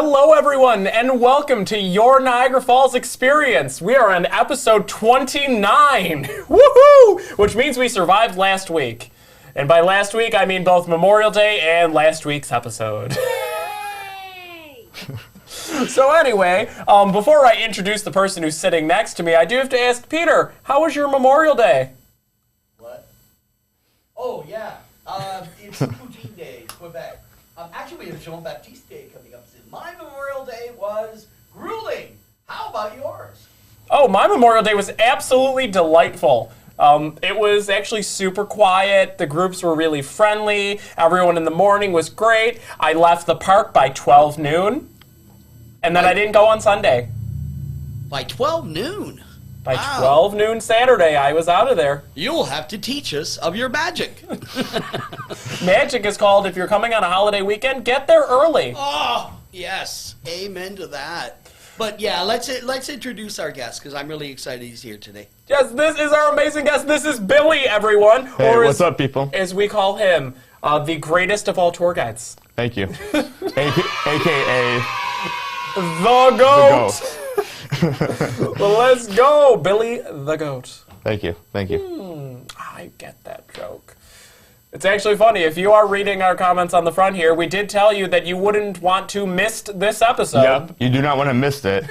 Hello, everyone, and welcome to your Niagara Falls experience. We are on episode 29, woohoo! Which means we survived last week. And by last week, I mean both Memorial Day and last week's episode. So anyway, before I introduce the person who's sitting next to me, I do have to ask Peter, how was your Memorial Day? What? Oh, yeah. It's Poutine Day, Quebec. Actually, we have Jean Baptiste Day coming up soon. My Memorial Day was grueling. How about yours? Oh, my Memorial Day was absolutely delightful. It was actually super quiet. The groups were really friendly. Everyone in the morning was great. I left the park by 12 noon, and then I didn't go on Sunday. By 12 noon? By 12 noon Saturday, I was out of there. You'll have to teach us of your magic. Magic is called, if you're coming on a holiday weekend, get there early. Oh, yes. Amen to that. But yeah, let's introduce our guest, because I'm really excited he's here today. Yes, this is our amazing guest. This is Billy, everyone. Hey, what's up, people? As we call him, the greatest of all tour guides. Thank you. AKA The Goat. Well, let's go, Billy the Goat. Thank you. Thank you. I get that joke. It's actually funny. If you are reading our comments on the front here, we did tell you that you wouldn't want to miss this episode. Yep, you do not want to miss it.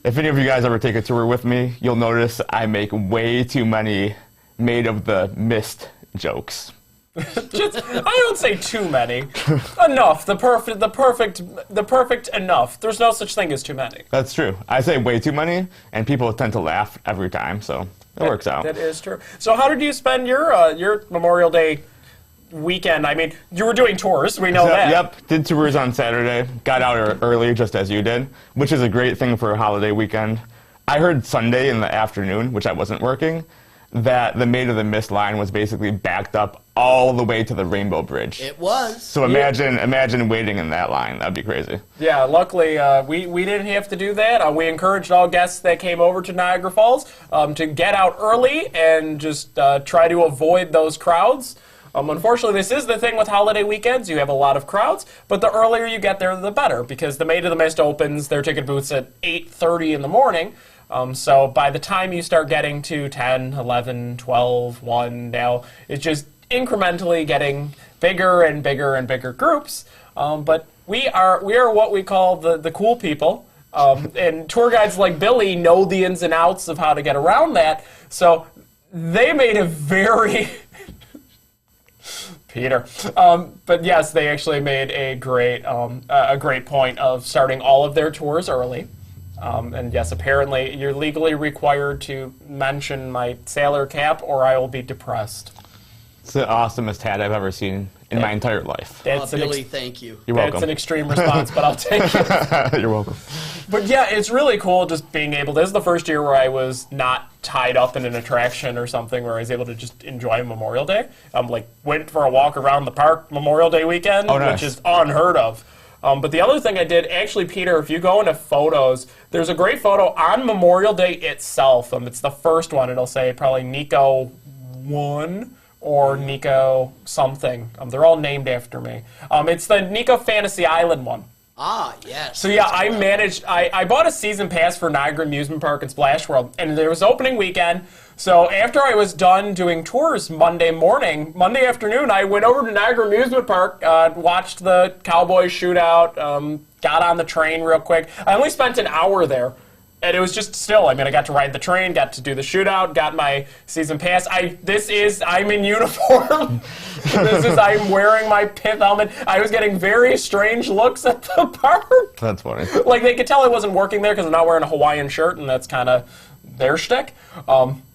If any of you guys ever take a tour with me, you'll notice I make way too many made of the mist jokes. I don't say too many. Enough. The perfect enough. There's no such thing as too many. That's true. I say way too many, and people tend to laugh every time, so it works out. That is true. So how did you spend your Memorial Day weekend? I mean, you were doing tours. We know that. Yep. Did tours on Saturday. Got out early, just as you did, which is a great thing for a holiday weekend. I heard Sunday in the afternoon, which I wasn't working, that the Maid of the Mist line was basically backed up all the way to the Rainbow Bridge. It was. So imagine waiting in that line. That'd be crazy. Yeah, luckily we didn't have to do that. We encouraged all guests that came over to Niagara Falls to get out early and just try to avoid those crowds. Unfortunately, this is the thing with holiday weekends. You have a lot of crowds, but the earlier you get there, the better, because the Maid of the Mist opens their ticket booths at 8:30 in the morning. So by the time you start getting to 10, 11, 12, 1 now, it's just incrementally getting bigger and bigger and bigger groups. But we are what we call the cool people. And tour guides like Billy know the ins and outs of how to get around that. So they made a very... Peter. But yes, they actually made a great point of starting all of their tours early. And yes, apparently you're legally required to mention my sailor cap or I will be depressed. It's the awesomest hat I've ever seen in my entire life. Billy, thank you. You're welcome. That's an extreme response, but I'll take it. You're welcome. But yeah, it's really cool just being able, this is the first year where I was not tied up in an attraction or something, where I was able to just enjoy Memorial Day. Went for a walk around the park Memorial Day weekend, nice. Which is unheard of. But the other thing I did, actually, Peter, if you go into photos, there's a great photo on Memorial Day itself. It's the first one. It'll say probably Nico 1 or Nico something. They're all named after me. It's the Nico Fantasy Island one. Ah, yes. So yeah, I bought a season pass for Niagara Amusement Park and Splash World, and there was opening weekend. So after I was done doing tours Monday afternoon, I went over to Niagara Amusement Park, watched the Cowboys shootout, got on the train real quick. I only spent an hour there, and it was just still, I got to ride the train, got to do the shootout, got my season pass. I'm in uniform. I'm wearing my pith helmet. I was getting very strange looks at the park. That's funny. Like, they could tell I wasn't working there because I'm not wearing a Hawaiian shirt, and that's kind of their shtick.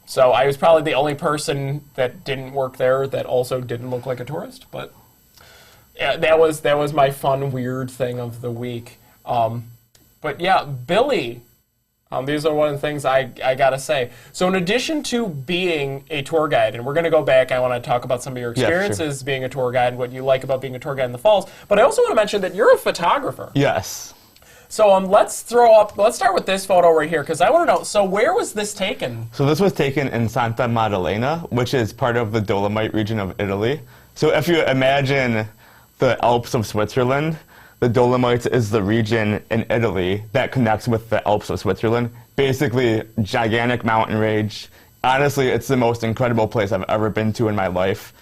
So I was probably the only person that didn't work there that also didn't look like a tourist. But yeah, that was my fun, weird thing of the week. But yeah, Billy, these are one of the things I gotta say. So in addition to being a tour guide, and we're gonna go back, I want to talk about some of your experiences being a tour guide, what you like about being a tour guide in the Falls. But I also want to mention that you're a photographer. Yes. So let's start with this photo right here, because I want to know, so where was this taken? So this was taken in Santa Maddalena, which is part of the Dolomite region of Italy. So if you imagine the Alps of Switzerland, the Dolomites is the region in Italy that connects with the Alps of Switzerland. Basically, gigantic mountain range. Honestly, it's the most incredible place I've ever been to in my life.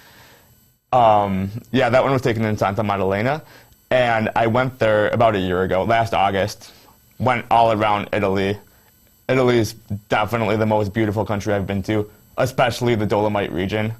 Yeah, that one was taken in Santa Maddalena. And I went there about a year ago, last August. Went all around Italy. Italy is definitely the most beautiful country I've been to, especially the Dolomite region.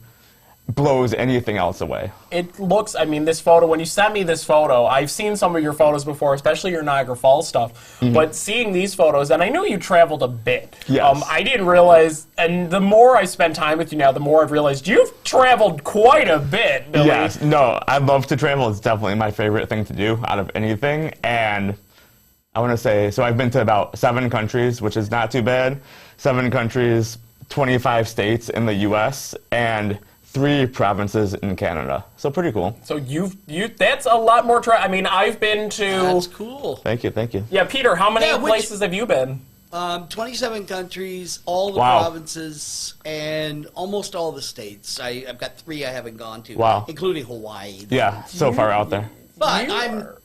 Blows anything else away. It looks, I mean, this photo, when you sent me this photo, I've seen some of your photos before, especially your Niagara Falls stuff, but seeing these photos, and I knew you traveled a bit. Yes. I didn't realize, and the more I spend time with you now, the more I've realized you've traveled quite a bit, Billy. Yes, no, I love to travel. It's definitely my favorite thing to do out of anything. And I want to say, so I've been to about 7 countries, which is not too bad. 7 countries, 25 states in the U.S., and 3 provinces in Canada. So pretty cool. So that's a lot more I mean, I've been to... That's cool. Thank you, thank you. Yeah, Peter, how many Yeah, places have you been? 27 countries, all the Wow. provinces, and almost all the states. I've got 3 I haven't gone to, Wow. including Hawaii. Yeah, so far out there. But You I'm are-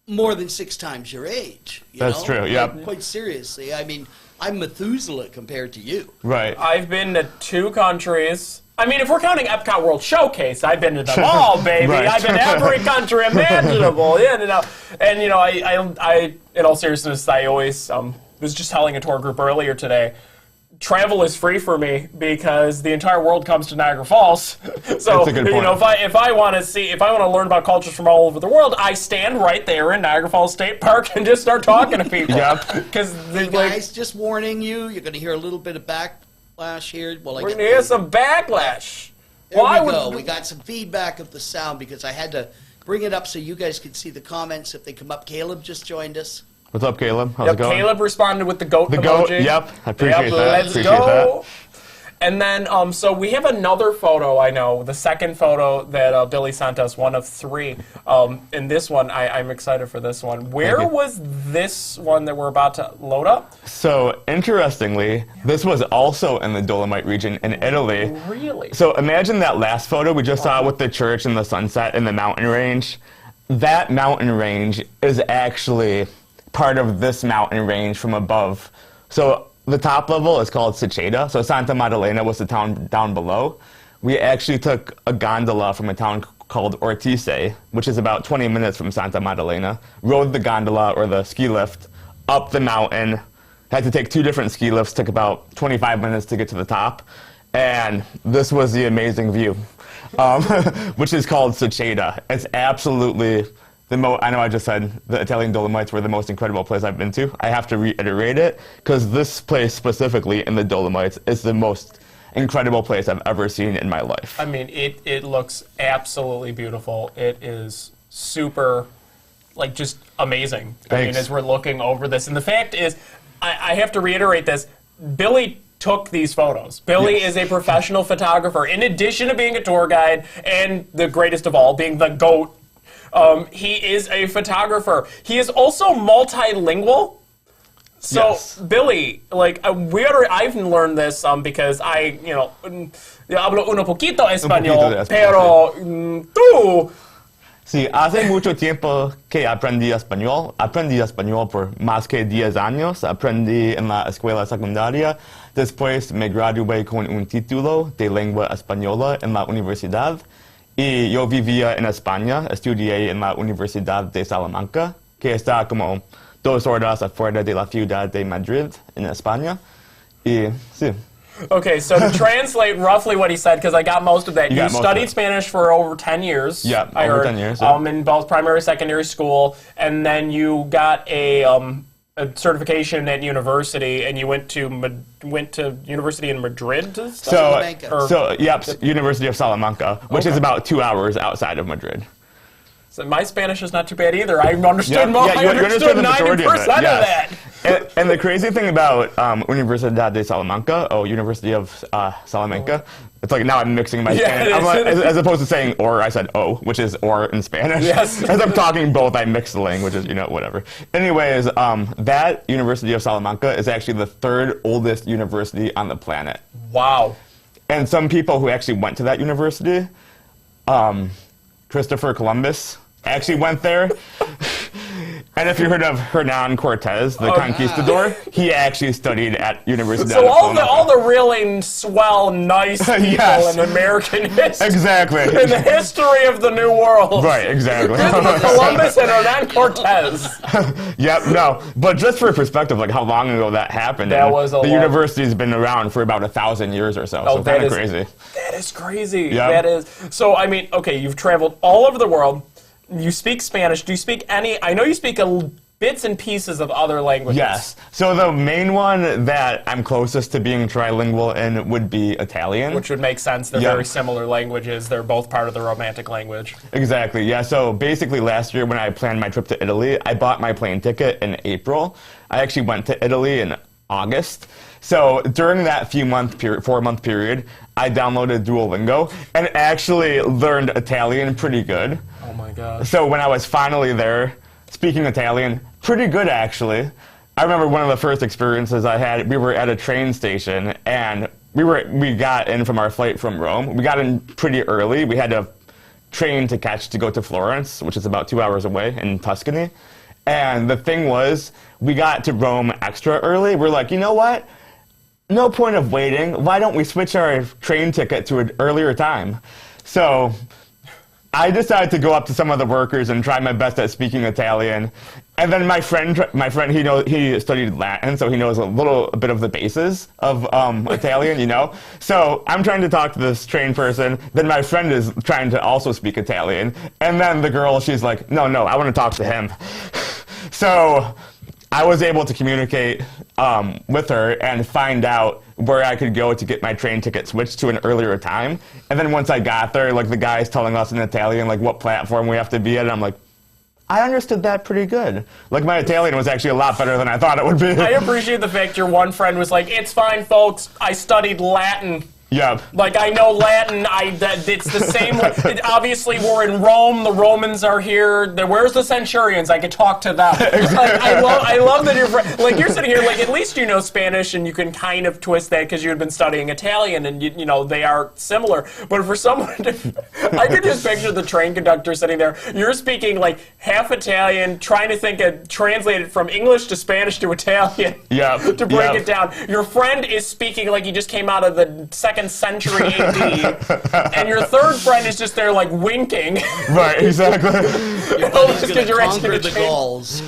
more than 6 times your age. You That's know? true, Like, yep. quite seriously. I mean, I'm Methuselah compared to you. Right. I've been to 2 countries. I mean, if we're counting Epcot World Showcase, I've been to them all, baby. Right. I've been to every country imaginable. Yeah, and I in all seriousness, I always was just telling a tour group earlier today. Travel is free for me because the entire world comes to Niagara Falls. So That's a good point. if I want to learn about cultures from all over the world, I stand right there in Niagara Falls State Park and just start talking to people. Yep. Because Hey guys, just warning you, you're going to hear a little bit of backlash here. Well, we're gonna hear some backlash. There Why we would- go. We got some feedback of the sound because I had to bring it up so you guys could see the comments if they come up. Caleb just joined us. What's up, Caleb? How's Yep, it going? Caleb responded with the goat The emoji. goat, yep. I appreciate Yep, that. let's Appreciate go. And then, so we have another photo, I know, the second photo that Billy sent us, one of 3. And this one, I'm excited for this one. Where you. was this one that we're about to load up? So, interestingly, this was also in the Dolomite region in Italy. Really? So imagine that last photo we just saw with the church and the sunset and the mountain range. That mountain range is actually part of this mountain range from above. So the top level is called Seceda. So Santa Maddalena was the town down below. We actually took a gondola from a town called Ortice, which is about 20 minutes from Santa Maddalena, rode the gondola or the ski lift up the mountain, had to take 2 different ski lifts, took about 25 minutes to get to the top. And this was the amazing view, which is called Seceda. It's absolutely I know I just said the Italian Dolomites were the most incredible place I've been to. I have to reiterate it, because this place specifically in the Dolomites is the most incredible place I've ever seen in my life. I mean, it looks absolutely beautiful. It is super, just amazing. I mean, Thanks. as we're looking over this. And the fact is, I have to reiterate this, Billy took these photos. Billy Yes. is a professional photographer. In addition to being a tour guide, and the greatest of all, being the GOAT, he is a photographer. He is also multilingual. So, Yes. Billy, I've learned this because I, hablo un poquito español, de español, pero tú, Sí, hace mucho tiempo que aprendí español. Aprendí español por más que 10 años. Aprendí en la escuela secundaria. Después me gradué con un título de lengua española en la universidad. Y yo vivía en España. Estudié en la Universidad de Salamanca, que está como 2 horas afuera de la ciudad de Madrid, en España. Y sí. Okay, so to translate roughly what he said, because I got most of that. You got most of studied it. Spanish for over 10 years. Yeah, I over heard, 10 years, yeah. in both primary and secondary school, and then you got a certification at university, and you went to university in Madrid to study? Salamanca. University of Salamanca, which is about 2 hours outside of Madrid. So my Spanish is not too bad either. I understood Yeah, most. yeah, I you understood understood the 90% majority of it, of yes. that. And the crazy thing about Universidad de Salamanca, University of Salamanca, it's like now I'm mixing my Yeah, Spanish. it I'm like, is. as opposed to saying or, I said o, which is or in Spanish. Yes. As I'm talking both, I mix the languages, whatever. Anyways, that University of Salamanca is actually the 3rd oldest university on the planet. Wow. And some people who actually went to that university, Christopher Columbus actually went there. And if you heard of Hernan Cortez, the conquistador, he actually studied at University So of all the really swell, nice people Yes. in American history. Exactly. In the history of the New World. Right, exactly. Columbus and Hernan Cortez. Yep, no. But just for perspective, like how long ago that happened. That and was a the long- university's been around for about 1,000 years or so. So that kind of is- crazy. That is crazy. Yeah. That is. So, I mean, okay, you've traveled all over the world. You speak Spanish. Do you speak any? I know you speak bits and pieces of other languages. Yes. So the main one that I'm closest to being trilingual in would be Italian. Which would make sense. They're Yeah. very similar languages. They're both part of the Romantic language. Exactly, yeah. So basically last year when I planned my trip to Italy, I bought my plane ticket in April. I actually went to Italy in August. So during that 4-month period, I downloaded Duolingo and actually learned Italian pretty good. Oh my gosh. So when I was finally there, speaking Italian, pretty good actually. I remember one of the first experiences I had, we were at a train station and we got in from our flight from Rome. We got in pretty early. We had a train to catch to go to Florence, which is about 2 hours away in Tuscany. And the thing was, we got to Rome extra early. We're like, you know what? No point of waiting. Why don't we switch our train ticket to an earlier time? So I decided to go up to some of the workers and try my best at speaking Italian. And then my friend, he studied Latin, so he knows a little bit of the bases of Italian, you know. So I'm trying to talk to this trained person. Then my friend is trying to also speak Italian. And then the girl, she's like, no, I want to talk to him. So I was able to communicate with her and find out where I could go to get my train ticket switched to an earlier time. And then once I got there, like the guy's telling us in Italian, like what platform we have to be at, and I'm like, I understood that pretty good. Like my Italian was actually a lot better than I thought it would be. I appreciate the fact your one friend was like, it's fine, folks. I studied Latin. Yep. Like, I know Latin, it's the same, obviously we're in Rome, the Romans are here, where's the centurions? I could talk to them. Like, I love that you're sitting here, like, at least you know Spanish, and you can kind of twist that because you had been studying Italian, and, you know, they are similar. But for someone I could just picture the train conductor sitting there, you're speaking, like, half Italian, trying to translate it from English to Spanish to Italian. Yep. To break it down. Your friend is speaking like he just came out of the 2nd century AD, and your third friend is just there like winking. Right, exactly. Your buddy's going to conquer the Gauls.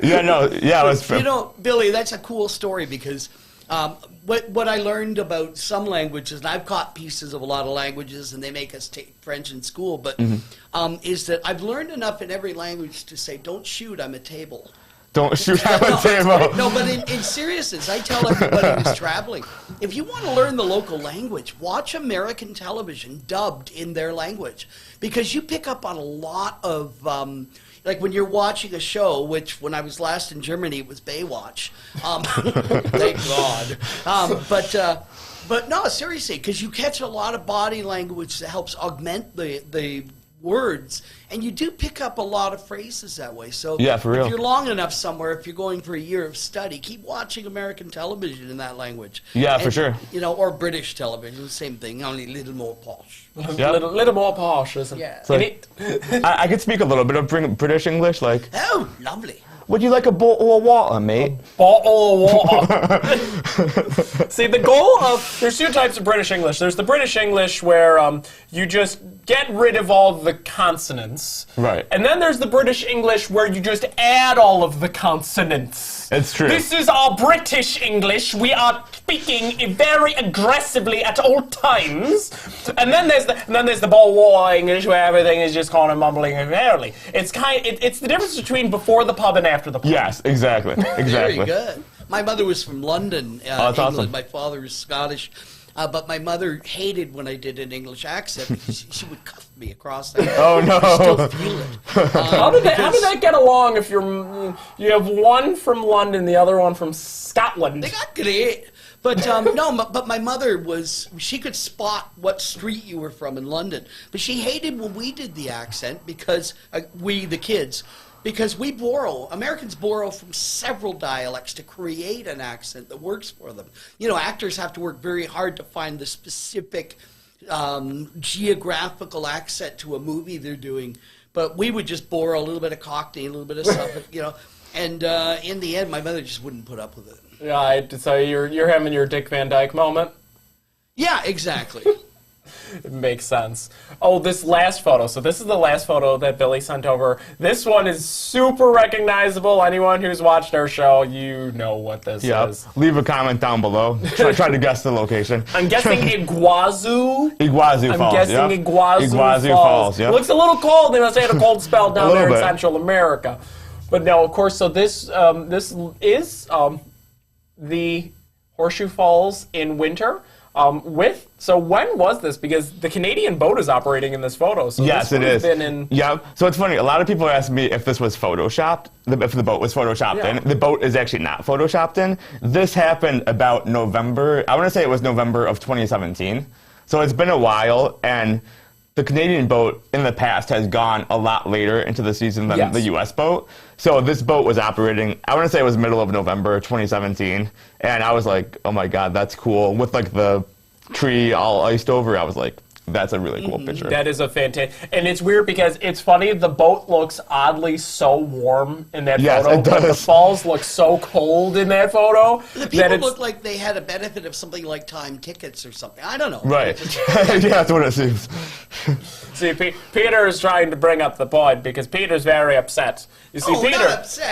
Yeah, it was. You know, Billy, that's a cool story because what I learned about some languages, and I've caught pieces of a lot of languages, and they make us take French in school, but is that I've learned enough in every language to say, don't shoot, I'm a table. Don't shoot at the table. No, but in seriousness, I tell everybody who's traveling, if you want to learn the local language, watch American television dubbed in their language. Because you pick up on a lot of, like when you're watching a show, which when I was last in Germany, it was Baywatch. Thank God. But no, seriously, because you catch a lot of body language that helps augment the words, and you do pick up a lot of phrases that way. So yeah, for real. If you're long enough somewhere, if you're going for a year of study, keep watching American television in that language. Yeah, for sure. You know, or British television, the same thing, only a little more posh. Yep. Little more posh, isn't it? Yeah. So, I could speak a little bit of British English, like, Oh, lovely. would you like a bottle of water, mate? Bottle of water. See, the goal of... There's two types of British English. There's the British English where you just get rid of all the consonants. Right. And then there's the British English where you just add all of the consonants. It's true. This is our British English. We are speaking very aggressively at all times. And then there's the Bowl English where everything is just kind of mumbling and merrily. It's the difference between before the pub and after the pub. Yes, exactly. Very good. My mother was from London, that's England. awesome. My father is Scottish. But my mother hated when I did an English accent because she would cuff me across that. Oh, no. I still feel it. How did that get along if you have one from London, the other one from Scotland? They got great. But but my mother she could spot what street you were from in London. But she hated when we did the accent because the kids, because Americans borrow from several dialects to create an accent that works for them. You know, actors have to work very hard to find the specific geographical accent to a movie they're doing. But we would just pour a little bit of cocktail, a little bit of stuff, you know. And in the end, my mother just wouldn't put up with it. Yeah, so you're having your Dick Van Dyke moment? Yeah, exactly. It makes sense. Oh, this last photo. So this is the last photo that Billy sent over. This one is super recognizable. Anyone who's watched our show, you know what this is. Leave a comment down below. Try to guess the location. I'm guessing Iguazu. Iguazu Falls. I'm guessing Iguazu Falls. Yep. It looks a little cold. They must have had a cold spell down there in bit. Central America. But no, of course. So this is the Horseshoe Falls in winter. So when was this? Because the Canadian boat is operating in this photo. So yes, this it is. Been in... Yeah. So it's funny. A lot of people ask me if this was photoshopped, if the boat was photoshopped in. The boat is actually not photoshopped in. This happened about November. I want to say it was November of 2017. So it's been a while, and the Canadian boat in the past has gone a lot later into the season than the U.S. boat. So this boat was operating, I want to say it was middle of November 2017, and I was like, oh my God, that's cool. With like the tree all iced over, I was like, that's a really cool picture. That is a fantastic, and it's weird because it's funny, the boat looks oddly so warm in that photo. It does. But the falls look so cold in that photo. The people look like they had a benefit of something like time tickets or something. I don't know. Right. Yeah, that's what it seems. See, Peter is trying to bring up the point because Peter's very upset. You see,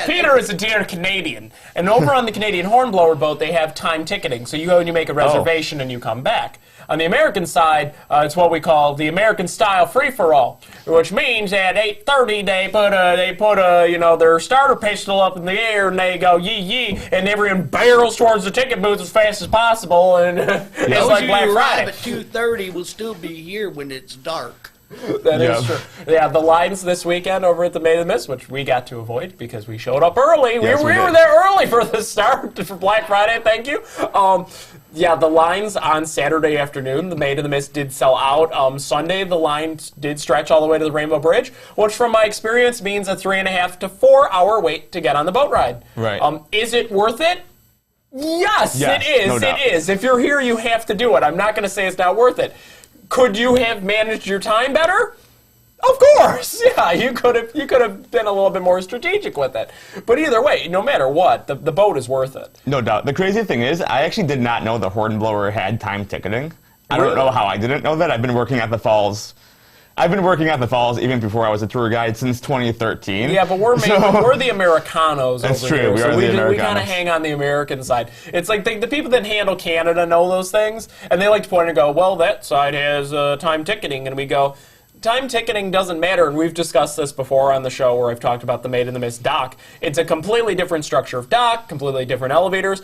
Peter is a dear Canadian, and over on the Canadian Hornblower boat, they have time ticketing. So you go and you make a reservation and you come back. On the American side, it's what we call the American-style free-for-all, which means at 8:30 they put their starter pistol up in the air and they go yee yee, and everyone barrels towards the ticket booth as fast as possible, and it's like Black Friday. At 2:30, we'll still be here when it's dark. That is true. Yeah, the lines this weekend over at the May the Mist, which we got to avoid because we showed up early. Yes, we were there early for the start for Black Friday. Thank you. Yeah, the lines on Saturday afternoon, the May to the Mist did sell out. Sunday, the line did stretch all the way to the Rainbow Bridge, which from my experience means a 3.5 to 4 hour wait to get on the boat ride. Right. Is it worth it? Yes, it is. No doubt. It is. If you're here, you have to do it. I'm not going to say it's not worth it. Could you have managed your time better? Of course, yeah, you could have been a little bit more strategic with it. But either way, no matter what, the boat is worth it. No doubt. The crazy thing is, I actually did not know the Hornblower had time ticketing. I don't know how I didn't know that. I've been working at the falls. Even before I was a tour guide since 2013. Yeah, but we're the Americanos. That's over true. Here, We kind of hang on the American side. It's like the people that handle Canada know those things, and they like to point and go, well, that side has time ticketing, and we go, time ticketing doesn't matter, and we've discussed this before on the show where I've talked about the Made in the Mist dock. It's a completely different structure of dock, completely different elevators.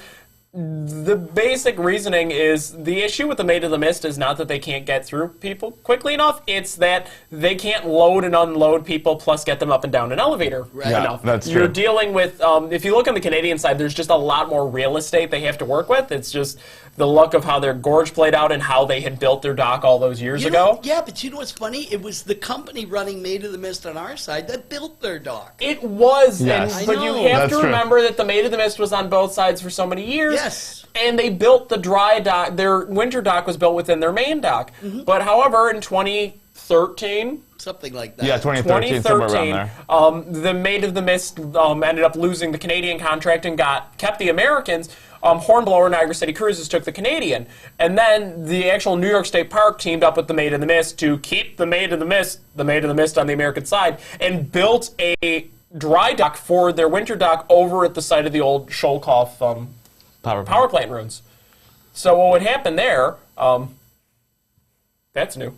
The basic reasoning is the issue with the Made of the Mist is not that they can't get through people quickly enough, it's that they can't load and unload people plus get them up and down an elevator enough. That's true. You're dealing with, if you look on the Canadian side, there's just a lot more real estate they have to work with. It's just the luck of how their gorge played out and how they had built their dock all those years ago. Yeah, but you know what's funny? It was the company running Made of the Mist on our side that built their dock. It was, yes. but you have to remember that the Made of the Mist was on both sides for so many years. Yes. And they built the dry dock. Their winter dock was built within their main dock. But however, in 2013... something like that. Yeah, 2013, somewhere around there. The Made of the Mist ended up losing the Canadian contract and kept the Americans. Hornblower Niagara City Cruises took the Canadian. And then the actual New York State Park teamed up with the Made of the Mist to keep the Made of the Mist on the American side, and built a dry dock for their winter dock over at the site of the old Sholkoff power plant ruins. So what would happen there, that's new.